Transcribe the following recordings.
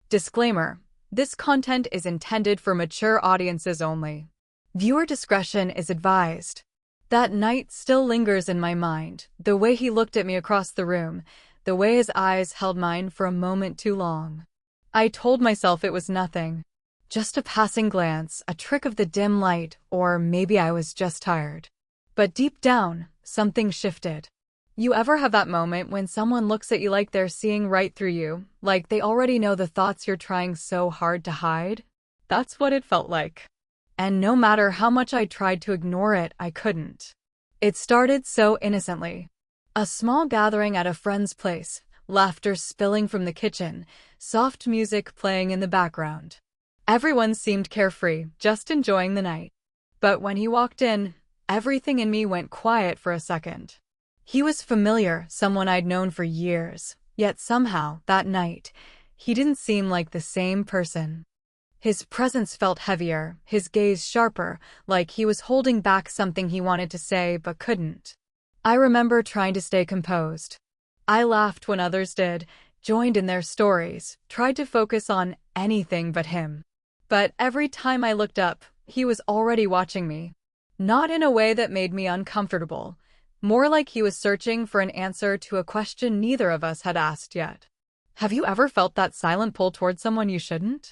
Disclaimer: this content is intended for mature audiences only. Viewer discretion is advised. That night still lingers in my mind, the way he looked at me across the room, the way his eyes held mine for a moment too long. I told myself it was nothing. Just a passing glance, a trick of the dim light, or maybe I was just tired. But deep down, something shifted. You ever have that moment when someone looks at you like they're seeing right through you, like they already know the thoughts you're trying so hard to hide? That's what it felt like. And no matter how much I tried to ignore it, I couldn't. It started so innocently. A small gathering at a friend's place, laughter spilling from the kitchen, soft music playing in the background. Everyone seemed carefree, just enjoying the night. But when he walked in, everything in me went quiet for a second. He was familiar, someone I'd known for years, yet somehow, that night, he didn't seem like the same person. His presence felt heavier, his gaze sharper, like he was holding back something he wanted to say but couldn't. I remember trying to stay composed. I laughed when others did, joined in their stories, tried to focus on anything but him. But every time I looked up, he was already watching me. Not in a way that made me uncomfortable. More like he was searching for an answer to a question neither of us had asked yet. Have you ever felt that silent pull toward someone you shouldn't?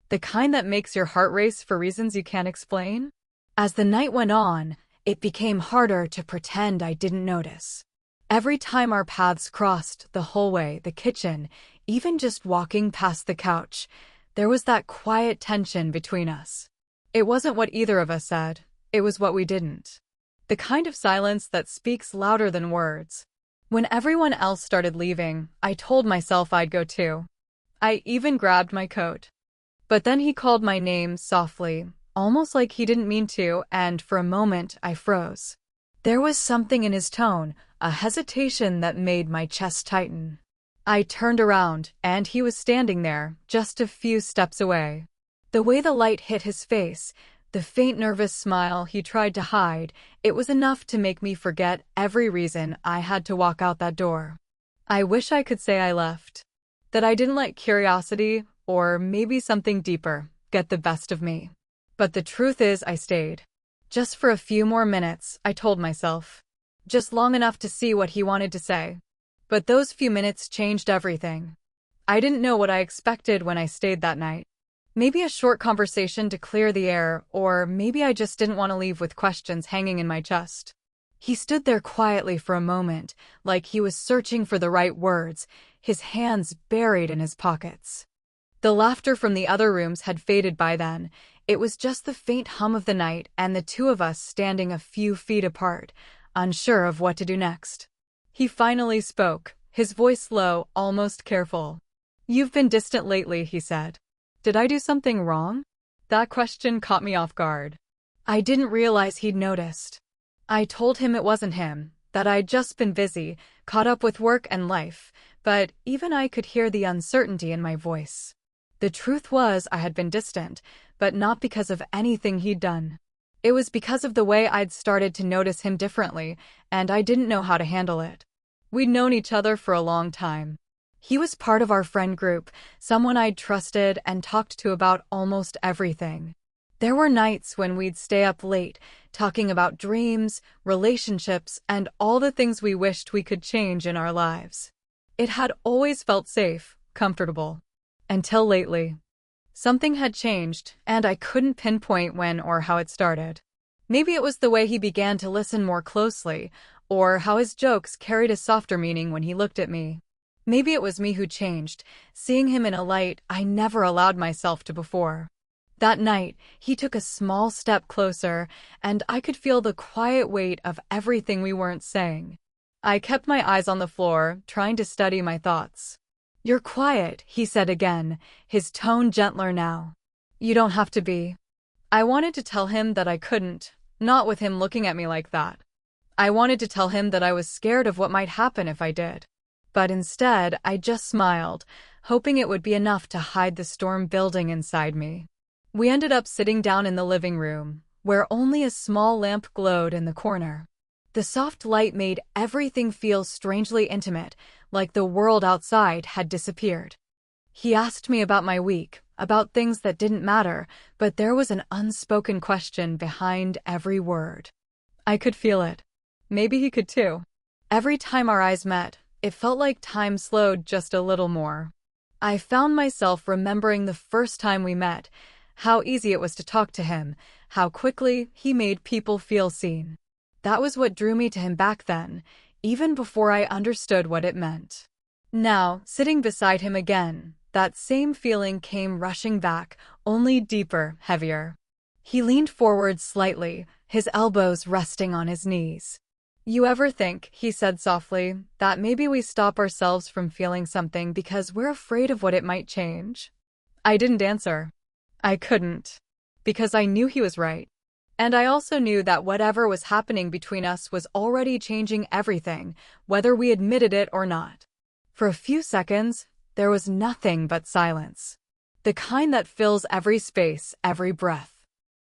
The kind that makes your heart race for reasons you can't explain? As the night went on, it became harder to pretend I didn't notice. Every time our paths crossed, the hallway, the kitchen, even just walking past the couch, there was that quiet tension between us. It wasn't what either of us said, it was what we didn't. The kind of silence that speaks louder than words. When everyone else started leaving, I told myself I'd go too. I even grabbed my coat. But then he called my name softly, almost like he didn't mean to, and for a moment I froze. There was something in his tone, a hesitation that made my chest tighten. I turned around, and he was standing there, just a few steps away. The way the light hit his face, the faint nervous smile he tried to hide, it was enough to make me forget every reason I had to walk out that door. I wish I could say I left. That I didn't let curiosity, or maybe something deeper, get the best of me. But the truth is I stayed. Just for a few more minutes, I told myself. Just long enough to see what he wanted to say. But those few minutes changed everything. I didn't know what I expected when I stayed that night. Maybe a short conversation to clear the air, or maybe I just didn't want to leave with questions hanging in my chest. He stood there quietly for a moment, like he was searching for the right words, his hands buried in his pockets. The laughter from the other rooms had faded by then. It was just the faint hum of the night and the two of us standing a few feet apart, unsure of what to do next. He finally spoke, his voice low, almost careful. "You've been distant lately," he said. Did I do something wrong? That question caught me off guard. I didn't realize he'd noticed. I told him it wasn't him, that I'd just been busy, caught up with work and life, but even I could hear the uncertainty in my voice. The truth was I had been distant, but not because of anything he'd done. It was because of the way I'd started to notice him differently, and I didn't know how to handle it. We'd known each other for a long time. He was part of our friend group, someone I'd trusted and talked to about almost everything. There were nights when we'd stay up late, talking about dreams, relationships, and all the things we wished we could change in our lives. It had always felt safe, comfortable. Until lately. Something had changed, and I couldn't pinpoint when or how it started. Maybe it was the way he began to listen more closely, or how his jokes carried a softer meaning when he looked at me. Maybe it was me who changed, seeing him in a light I never allowed myself to before. That night, he took a small step closer, and I could feel the quiet weight of everything we weren't saying. I kept my eyes on the floor, trying to study my thoughts. "You're quiet," he said again, his tone gentler now. "You don't have to be." I wanted to tell him that I couldn't, not with him looking at me like that. I wanted to tell him that I was scared of what might happen if I did. But instead, I just smiled, hoping it would be enough to hide the storm building inside me. We ended up sitting down in the living room, where only a small lamp glowed in the corner. The soft light made everything feel strangely intimate, like the world outside had disappeared. He asked me about my week, about things that didn't matter, but there was an unspoken question behind every word. I could feel it. Maybe he could too. Every time our eyes met, it felt like time slowed just a little more. I found myself remembering the first time we met, how easy it was to talk to him, how quickly he made people feel seen. That was what drew me to him back then, even before I understood what it meant. Now, sitting beside him again, that same feeling came rushing back, only deeper, heavier. He leaned forward slightly, his elbows resting on his knees. "You ever think," he said softly, "that maybe we stop ourselves from feeling something because we're afraid of what it might change?" I didn't answer. I couldn't. Because I knew he was right. And I also knew that whatever was happening between us was already changing everything, whether we admitted it or not. For a few seconds, there was nothing but silence. The kind that fills every space, every breath.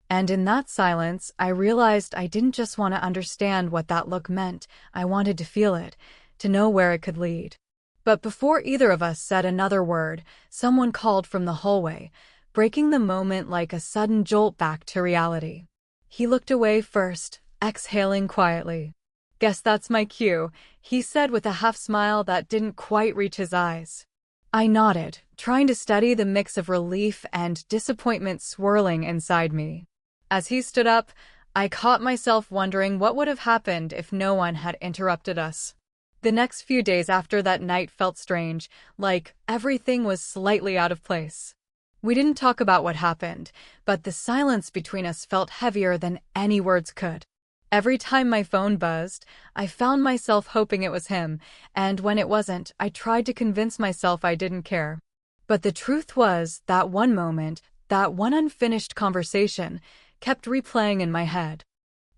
And in that silence, I realized I didn't just want to understand what that look meant, I wanted to feel it, to know where it could lead. But before either of us said another word, someone called from the hallway, breaking the moment like a sudden jolt back to reality. He looked away first, exhaling quietly. "Guess that's my cue," he said with a half-smile that didn't quite reach his eyes. I nodded, trying to steady the mix of relief and disappointment swirling inside me. As he stood up, I caught myself wondering what would have happened if no one had interrupted us. The next few days after that night felt strange, like everything was slightly out of place. We didn't talk about what happened, but the silence between us felt heavier than any words could. Every time my phone buzzed, I found myself hoping it was him, and when it wasn't, I tried to convince myself I didn't care. But the truth was, that one moment, that one unfinished conversation, kept replaying in my head.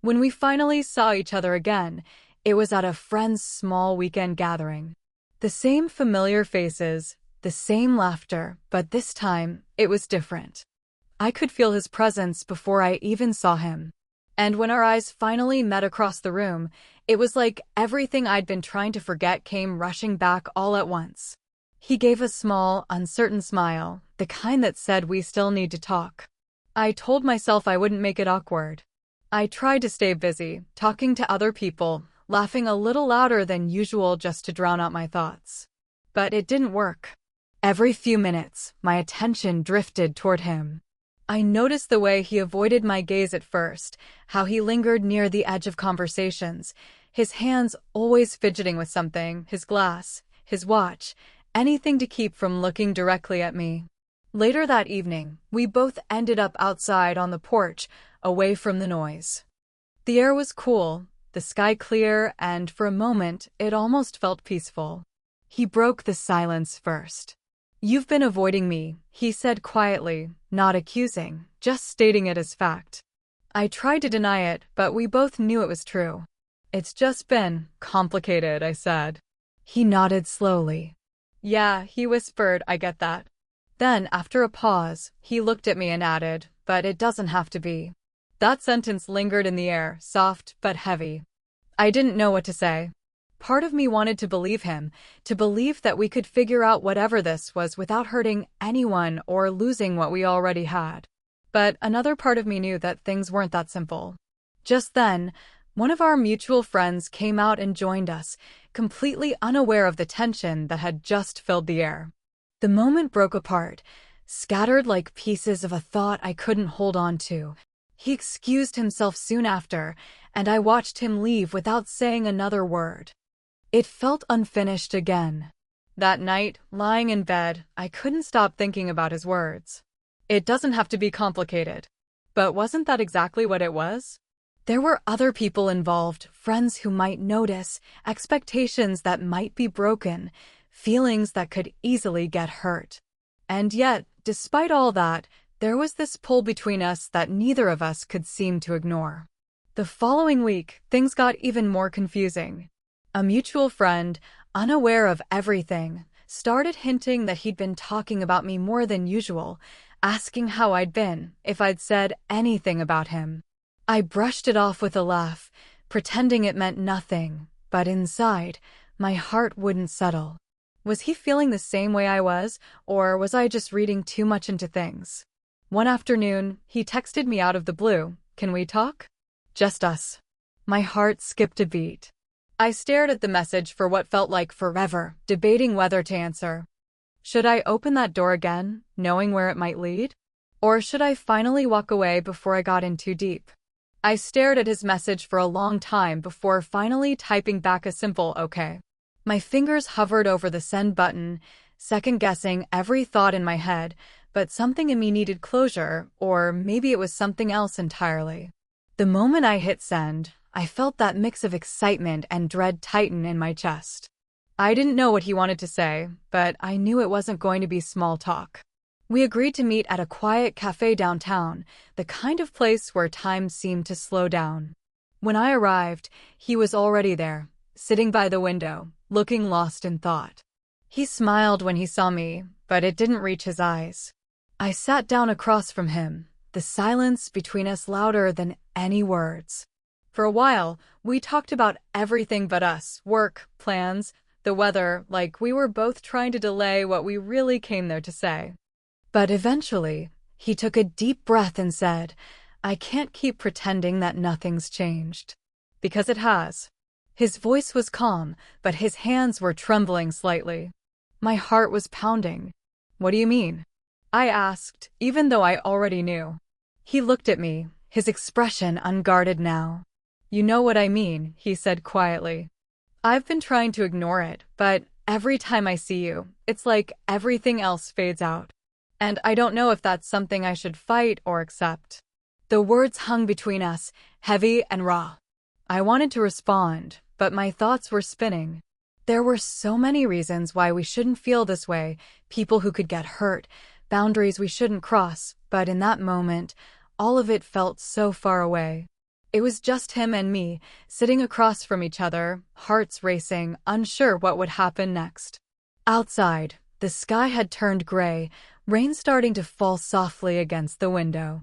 When we finally saw each other again, it was at a friend's small weekend gathering. The same familiar faces, the same laughter, but this time, it was different. I could feel his presence before I even saw him. And when our eyes finally met across the room, it was like everything I'd been trying to forget came rushing back all at once. He gave a small, uncertain smile, the kind that said we still need to talk. I told myself I wouldn't make it awkward. I tried to stay busy, talking to other people, laughing a little louder than usual just to drown out my thoughts. But it didn't work. Every few minutes, my attention drifted toward him. I noticed the way he avoided my gaze at first, how he lingered near the edge of conversations, his hands always fidgeting with something, his glass, his watch, anything to keep from looking directly at me. Later that evening, we both ended up outside on the porch, away from the noise. The air was cool, the sky clear, and for a moment, it almost felt peaceful. He broke the silence first. "You've been avoiding me," he said quietly, not accusing, just stating it as fact. I tried to deny it, but we both knew it was true. "It's just been complicated," I said. He nodded slowly. "Yeah," he whispered, "I get that." Then, after a pause, he looked at me and added, "But it doesn't have to be." That sentence lingered in the air, soft but heavy. I didn't know what to say. Part of me wanted to believe him, to believe that we could figure out whatever this was without hurting anyone or losing what we already had. But another part of me knew that things weren't that simple. Just then, one of our mutual friends came out and joined us, completely unaware of the tension that had just filled the air. The moment broke apart, scattered like pieces of a thought I couldn't hold on to. He excused himself soon after, and I watched him leave without saying another word. It felt unfinished again. That night, lying in bed, I couldn't stop thinking about his words. It doesn't have to be complicated. But wasn't that exactly what it was? There were other people involved, friends who might notice, expectations that might be broken, feelings that could easily get hurt. And yet, despite all that, there was this pull between us that neither of us could seem to ignore. The following week, things got even more confusing. A mutual friend, unaware of everything, started hinting that he'd been talking about me more than usual, asking how I'd been, if I'd said anything about him. I brushed it off with a laugh, pretending it meant nothing, but inside, my heart wouldn't settle. Was he feeling the same way I was, or was I just reading too much into things? One afternoon, he texted me out of the blue, "Can we talk?" Just us. My heart skipped a beat. I stared at the message for what felt like forever, debating whether to answer. Should I open that door again, knowing where it might lead? Or should I finally walk away before I got in too deep? I stared at his message for a long time before finally typing back a simple "okay." My fingers hovered over the send button, second-guessing every thought in my head, but something in me needed closure, or maybe it was something else entirely. The moment I hit send, I felt that mix of excitement and dread tighten in my chest. I didn't know what he wanted to say, but I knew it wasn't going to be small talk. We agreed to meet at a quiet cafe downtown, the kind of place where time seemed to slow down. When I arrived, he was already there, sitting by the window, looking lost in thought. He smiled when he saw me, but it didn't reach his eyes. I sat down across from him, the silence between us louder than any words. For a while, we talked about everything but us, work, plans, the weather, like we were both trying to delay what we really came there to say. But eventually, he took a deep breath and said, "I can't keep pretending that nothing's changed." Because it has. His voice was calm, but his hands were trembling slightly. My heart was pounding. "What do you mean?" I asked, even though I already knew. He looked at me, his expression unguarded now. "You know what I mean," he said quietly. "I've been trying to ignore it, but every time I see you, it's like everything else fades out. And I don't know if that's something I should fight or accept." The words hung between us, heavy and raw. I wanted to respond, but my thoughts were spinning. There were so many reasons why we shouldn't feel this way, people who could get hurt, boundaries we shouldn't cross, but in that moment, all of it felt so far away. It was just him and me, sitting across from each other, hearts racing, unsure what would happen next. Outside, the sky had turned gray, rain starting to fall softly against the window.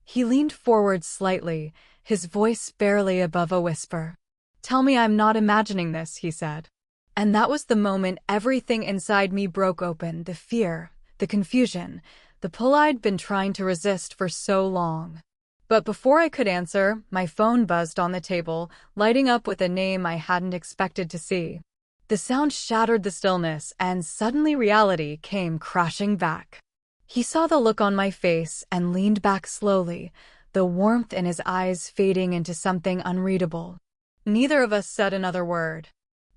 He leaned forward slightly, his voice barely above a whisper. "Tell me I'm not imagining this," he said. And that was the moment everything inside me broke open, the fear, the confusion, the pull I'd been trying to resist for so long. But before I could answer, my phone buzzed on the table, lighting up with a name I hadn't expected to see. The sound shattered the stillness, and suddenly reality came crashing back. He saw the look on my face and leaned back slowly, the warmth in his eyes fading into something unreadable. Neither of us said another word.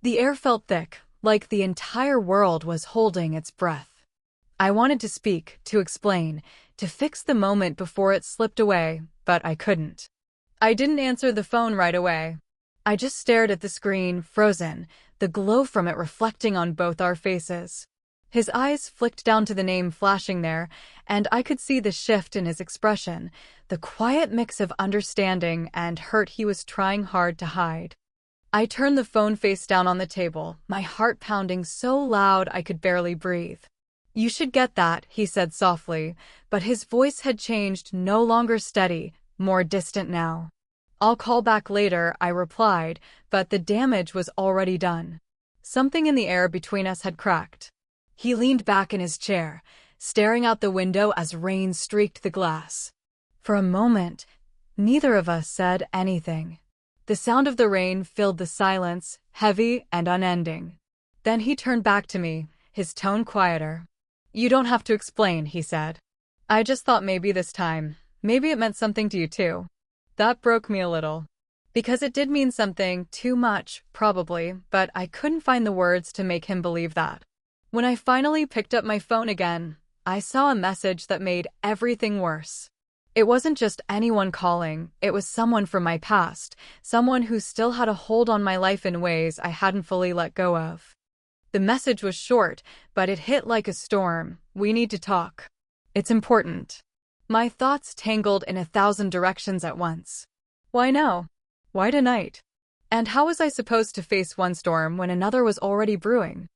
The air felt thick, like the entire world was holding its breath. I wanted to speak, to explain, to fix the moment before it slipped away, but I couldn't. I didn't answer the phone right away. I just stared at the screen, frozen, the glow from it reflecting on both our faces. His eyes flicked down to the name flashing there, and I could see the shift in his expression, the quiet mix of understanding and hurt he was trying hard to hide. I turned the phone face down on the table, my heart pounding so loud I could barely breathe. "You should get that," he said softly, but his voice had changed, no longer steady, more distant now. "I'll call back later," I replied, but the damage was already done. Something in the air between us had cracked. He leaned back in his chair, staring out the window as rain streaked the glass. For a moment, neither of us said anything. The sound of the rain filled the silence, heavy and unending. Then he turned back to me, his tone quieter. "You don't have to explain," he said. "I just thought maybe this time, maybe it meant something to you too." That broke me a little. Because it did mean something, too much, probably, but I couldn't find the words to make him believe that. When I finally picked up my phone again, I saw a message that made everything worse. It wasn't just anyone calling, it was someone from my past, someone who still had a hold on my life in ways I hadn't fully let go of. The message was short, but it hit like a storm. "We need to talk. It's important." My thoughts tangled in 1,000 directions at once. Why now? Why tonight? And how was I supposed to face one storm when another was already brewing?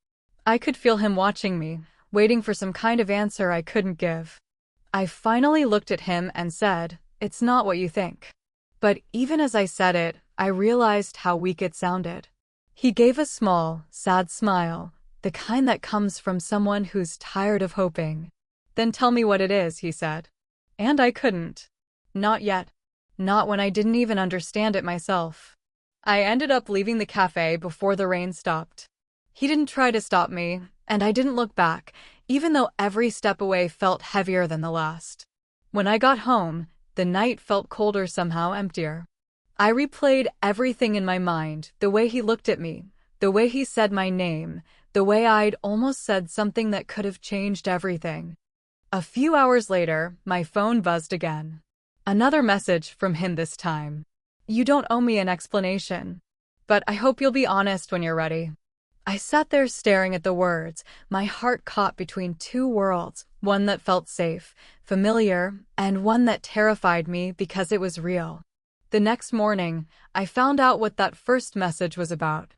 I could feel him watching me, waiting for some kind of answer I couldn't give. I finally looked at him and said, "It's not what you think." But even as I said it, I realized how weak it sounded. He gave a small, sad smile, the kind that comes from someone who's tired of hoping. Then tell me what it is, he said. And I couldn't. Not yet. Not when I didn't even understand it myself. I ended up leaving the cafe before the rain stopped. He didn't try to stop me, and I didn't look back, even though every step away felt heavier than the last. When I got home, the night felt colder, somehow emptier. I replayed everything in my mind, the way he looked at me, the way he said my name, the way I'd almost said something that could have changed everything. A few hours later, my phone buzzed again. Another message from him this time. You don't owe me an explanation, but I hope you'll be honest when you're ready. I sat there staring at the words, my heart caught between two worlds, one that felt safe, familiar, and one that terrified me because it was real. The next morning, I found out what that first message was about.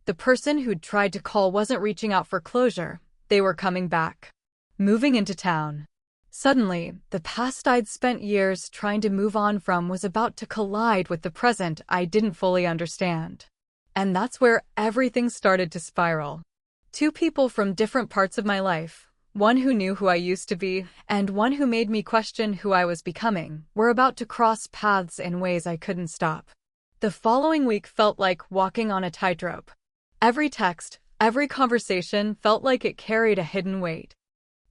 The person who'd tried to call wasn't reaching out for closure, they were coming back. Moving into town. Suddenly, the past I'd spent years trying to move on from was about to collide with the present I didn't fully understand. And that's where everything started to spiral. Two people from different parts of my life, one who knew who I used to be, and one who made me question who I was becoming, were about to cross paths in ways I couldn't stop. The following week felt like walking on a tightrope. Every text, every conversation felt like it carried a hidden weight.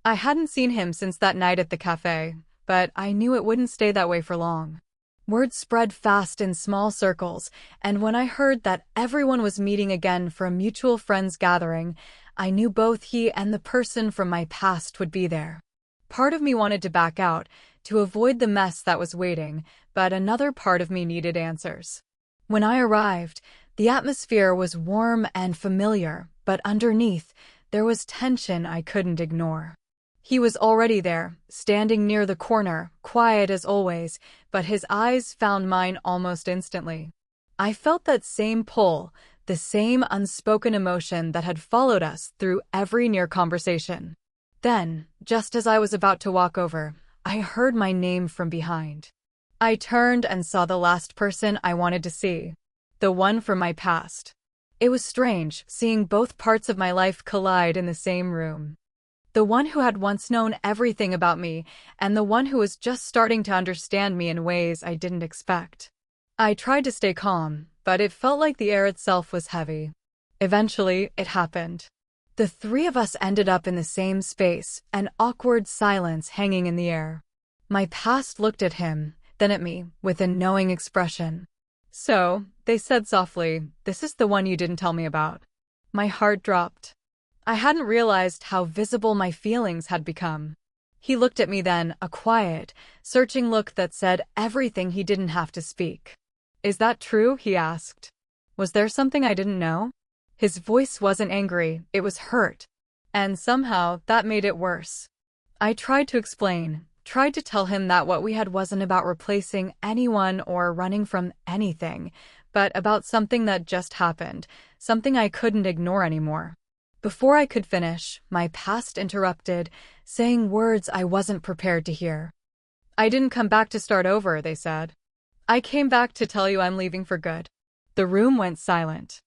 I hadn't seen him since that night at the cafe, but I knew it wouldn't stay that way for long. Word spread fast in small circles, and when I heard that everyone was meeting again for a mutual friends gathering, I knew both he and the person from my past would be there. Part of me wanted to back out, to avoid the mess that was waiting, but another part of me needed answers. When I arrived, the atmosphere was warm and familiar, but underneath, there was tension I couldn't ignore. He was already there, standing near the corner, quiet as always, but his eyes found mine almost instantly. I felt that same pull, the same unspoken emotion that had followed us through every near conversation. Then, just as I was about to walk over, I heard my name from behind. I turned and saw the last person I wanted to see, the one from my past. It was strange, seeing both parts of my life collide in the same room. The one who had once known everything about me, and the one who was just starting to understand me in ways I didn't expect. I tried to stay calm, but it felt like the air itself was heavy. Eventually, it happened. The three of us ended up in the same space, an awkward silence hanging in the air. My past looked at him, then at me, with a knowing expression. So, they said softly, this is the one you didn't tell me about. My heart dropped. I hadn't realized how visible my feelings had become. He looked at me then, a quiet, searching look that said everything he didn't have to speak. Is that true? He asked. Was there something I didn't know? His voice wasn't angry, it was hurt. And somehow, that made it worse. I tried to explain, tried to tell him that what we had wasn't about replacing anyone or running from anything, but about something that just happened, something I couldn't ignore anymore. Before I could finish, my past interrupted, saying words I wasn't prepared to hear. I didn't come back to start over, they said. I came back to tell you I'm leaving for good. The room went silent.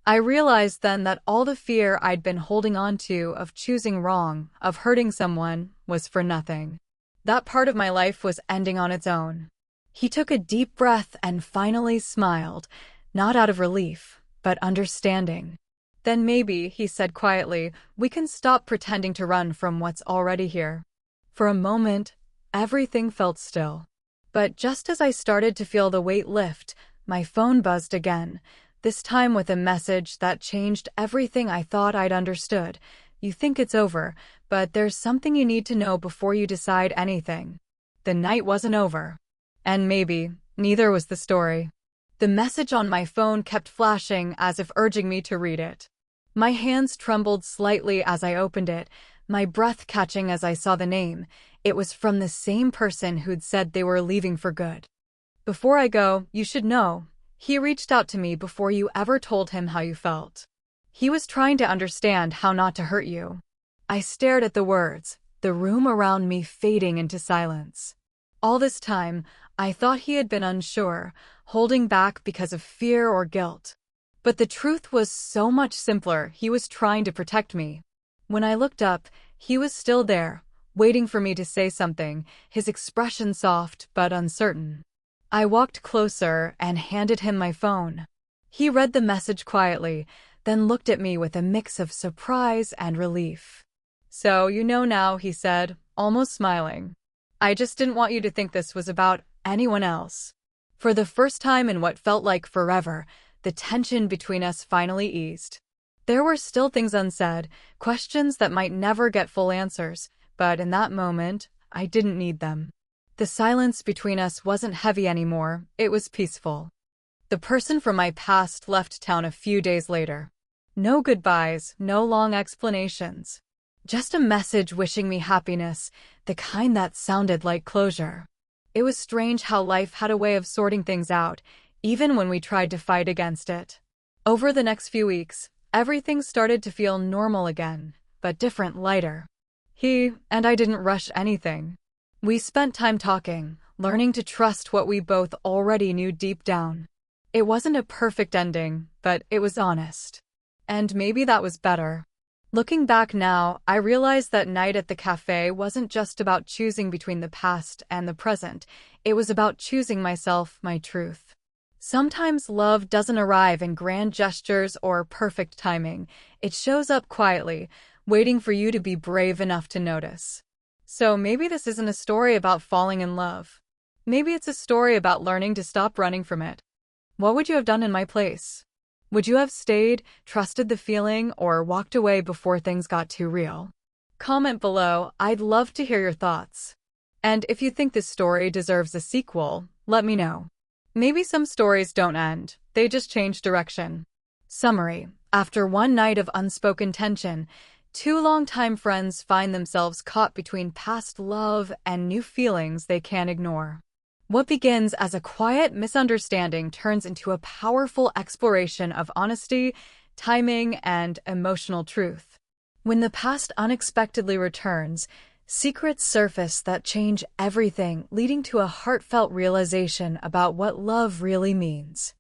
I realized then that all the fear I'd been holding on to of choosing wrong, of hurting someone, was for nothing. That part of my life was ending on its own. He took a deep breath and finally smiled, not out of relief, but understanding. Then maybe, he said quietly, we can stop pretending to run from what's already here. For a moment, everything felt still. But just as I started to feel the weight lift, my phone buzzed again, this time with a message that changed everything I thought I'd understood. You think it's over, but there's something you need to know before you decide anything. The night wasn't over. And maybe, neither was the story. The message on my phone kept flashing as if urging me to read it. My hands trembled slightly as I opened it, my breath catching as I saw the name. It was from the same person who'd said they were leaving for good. Before I go, you should know, he reached out to me before you ever told him how you felt. He was trying to understand how not to hurt you. I stared at the words, the room around me fading into silence. All this time, I thought he had been unsure, holding back because of fear or guilt. But the truth was so much simpler. He was trying to protect me. When I looked up, he was still there, waiting for me to say something, his expression soft but uncertain. I walked closer and handed him my phone. He read the message quietly, then looked at me with a mix of surprise and relief. "So you know now," he said, almost smiling. "I just didn't want you to think this was about anyone else." For the first time in what felt like forever, the tension between us finally eased. There were still things unsaid, questions that might never get full answers, but in that moment, I didn't need them. The silence between us wasn't heavy anymore, it was peaceful. The person from my past left town a few days later. No goodbyes, no long explanations. Just a message wishing me happiness, the kind that sounded like closure. It was strange how life had a way of sorting things out, even when we tried to fight against it. Over the next few weeks, everything started to feel normal again, but different, lighter. He and I didn't rush anything. We spent time talking, learning to trust what we both already knew deep down. It wasn't a perfect ending, but it was honest. And maybe that was better. Looking back now, I realize that night at the cafe wasn't just about choosing between the past and the present. It was about choosing myself, my truth. Sometimes love doesn't arrive in grand gestures or perfect timing. It shows up quietly, waiting for you to be brave enough to notice. So maybe this isn't a story about falling in love. Maybe it's a story about learning to stop running from it. What would you have done in my place? Would you have stayed, trusted the feeling, or walked away before things got too real? Comment below, I'd love to hear your thoughts. And if you think this story deserves a sequel, let me know. Maybe some stories don't end, they just change direction. Summary: after one night of unspoken tension, two longtime friends find themselves caught between past love and new feelings they can't ignore. What begins as a quiet misunderstanding turns into a powerful exploration of honesty, timing, and emotional truth. When the past unexpectedly returns, secrets surface that change everything, leading to a heartfelt realization about what love really means.